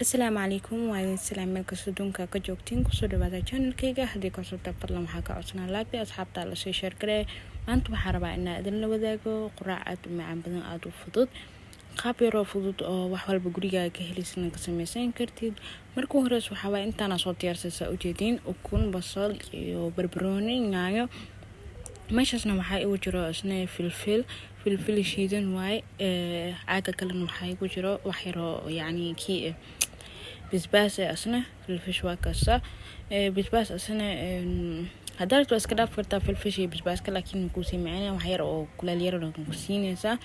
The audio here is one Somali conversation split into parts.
السلام عليكم وعليكم السلام ملك سودونكا كجوكتين كسو دوادا channelkayga hadii ka soo tabtadlan waxa ka codsanaa like asxaabta la soo share garay maanta waxa rabaa in aad la wadaago quraacad macaan badan aad u fudud qaab yar oo fudud oo wax walba gurigaaga ka helaysan ka samaysan kartid marka hore waxa waa intaana soo diyaarsaysaa ujeedin ukun basal iyo barbarooni yaanyo meeshasna waxa uu jiro isna filfil shiidan waay caaga kalena waxa uu jiro wax yar oo yani kii بسباس أصلا في الفيش واكسا بسباس أصلا هدارت بس كده فرتا في الفيش بسباس لكن نكوسي معنا وحير أو كل اليوم نكوسين إنسا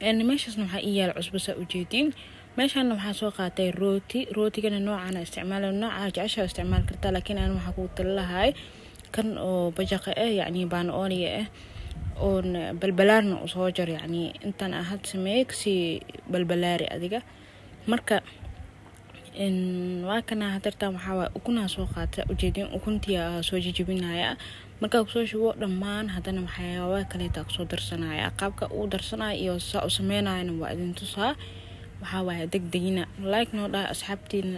إن ماشي أصلا حقيقة العصبة وجدين ماشي أنا محاسوق قاتي روتي كان النوع أنا استعمال النوع عشان استعمال كرتا لكن أنا محقوق لها هاي كان بجاقة يعني بان أولي أون بالبلارنا أصوجر يعني أنت أنا أحد سميك سي بالبلاري أديك مركا in waakana hadarta waxa ukuna soo qaata ujeedin ukuntiya soo jijibinaya marka ku soo shubo dhamaan hadana waxyaabo kale ta soo darsanaya qaabka uu darsanaya iyo saa u sameynayna waa idin tusaa waxa waa degdegina like no dha asxaabtiin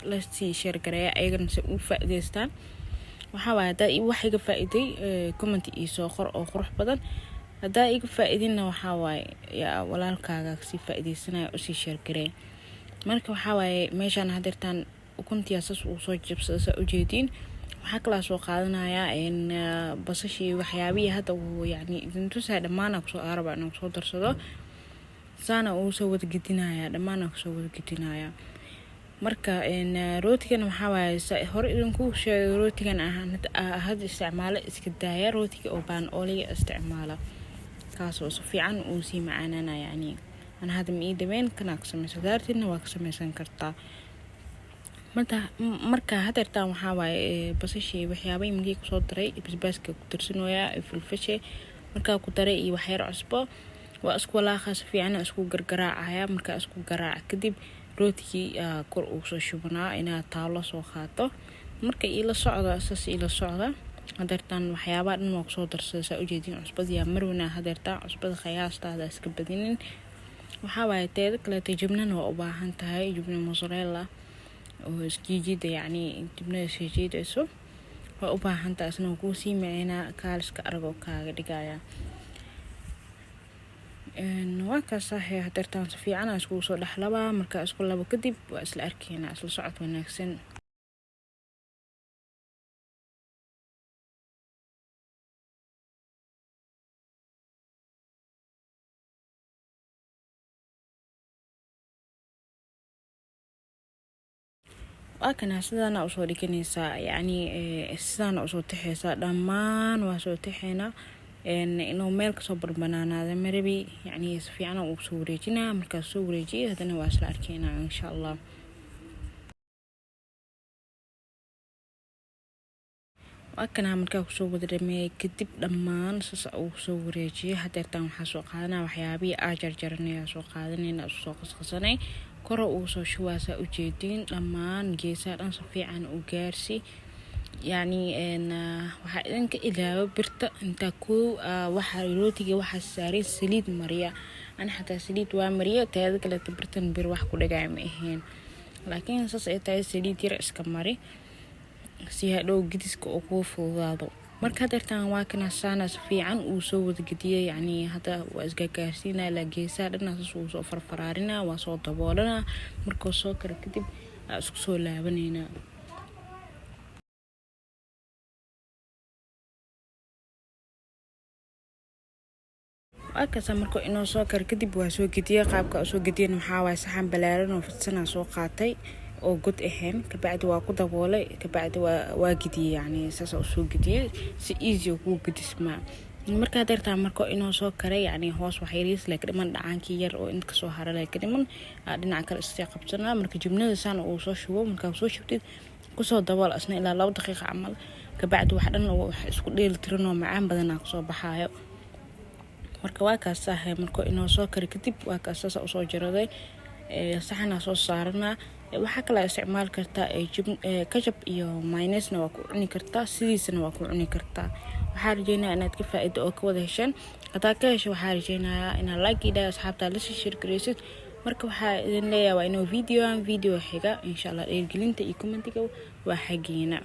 la sii share gareeya ayagana si u faa'iideystaan waxa waa hada wax iga faa'iiday comment ii soo qor oo qurux badan hada iga faa'iidina waxa waa ya walaalkaaga si faa'iideysanaya u sii share gareeya marka waxa waaye meeshan hadirtaan ukuntii asas uu soo jibsada ujeedin waxa kala soo qaadanaya in basashi waxyaabihi hada uu yani idintu saa dhamaana ku soo araba inuu soo darsado saana uu soo wada gidinaya dhamaana ku soo wada gidinaya marka in rootigan waxa waaye hore idinku sheegay rootigan ahad isticmaalo iska daaya rootiga oo baan ooliga isticmaala kaas oo si fiican uu si macaanana yani أنا هذا ميدا وين كنا قسم سدارتي إنه واقسم سنكرتا مركا هذا ارتاح حواي بس شيء وحيابي مجيك صدري بس كترسنو يا في الفشة مركا كتري وحير عصبة وأسكو لا خاص في عنا أسكو جرجراء عيا مركا أسكو جراء كدب روتي كرؤوس شبنا إنها طاولة صوخاته مركا إلى صعدة أساس إلى صعدة هدرتان وحيابا إنه صدر سأوجدين عصبة يا مرونا هدرتان عصبة خياس هذا أسكبدين waxa waaye teeda kale jibnana waa u baahan tahay jibna mozzarella oo iskiijida yani jibnada shiidayso waa u baahan tahay asna ku sii macina kaaliska argo kaaga dhigaya waa ka saxay hadartaan si fiican isku soo dhaxlaba marka isku labo kadib waa isla arkeena isla socod wanaagsan وأكنا سيدنا أصولي كنيسة يعني سيدنا أصول تحيسا دمان وأصول تحينا إنه ملك صبر بنانا هذا مربي يعني سفيعنا وصوريجنا ملك صوريجي هذا نواصل أركينا إن شاء الله وأكنا ملك صور درمي كتب دمان سس وصوريجي هذا تام حسوقنا وحيابي أجر جرني سوقادني نسوق خصني koro uu soo shuwaasa ujeedin dhamaan geesaha dhan si fiican u gaarsi yani waxa idinka ilaawo birta inta ku waxa rootiga waxa saaray saliid mariya ana xataa saliid waa mariya taada kale birtan bir wax ku dhagay ma ahayn laakiin saas ay tahay saliid yar iska mari si hadhow gidiska oo ku fuudaado marka dartaan waa kana saana si fiican uu soo wada gidiyay yani hada waa isga gaarsiina la geesaa dhanaas uu soo farfaraarina waa soo daboolana markoo soo kar kadib isku soo laabanayna akasa markoo inoo soo kar kadib waa soo gidiya qaabka soo gidiyeen waxa waa saxan balaaran oo fidsana soo qaatay oo gud ahayn kabacdi waa ku daboolay kabacdi waa gidiyay yani saas oo soo gidiyay si easy oo ku gidisma marka dartaa markoo inoo soo karay yani hoos wax yariis la kadhiman dhacaankii yar oo inta soo haray ka dhiman dhinaca kale iska qabsana marka jibnada saan uu soo shubo marka soo shubtid ku soo dabool asna ilaa 2 daqiiqo amal kabacdi wax dhan wax isku dheel tirno macaan badan ka soo baxaayo marka waa ka saxay markoo inoo soo karay kadib waa ka saas oo soo jaraday saxana soo saarna waxa kala isticmaal kartaa ketchup iyo mayonnaise waa ku cuni kartaa sidiisana waa ku cuni kartaa waxa rajeynaa inaad ka faa'iido oo ka wada heshaan hadaa ka hesho waxa rajeynayaa inaad like ida asxaabta la share gareysid marka waxaa idin leeyahay waa inuu video xiga insha Allah dhiirigelinta iyo commentiga waa xageena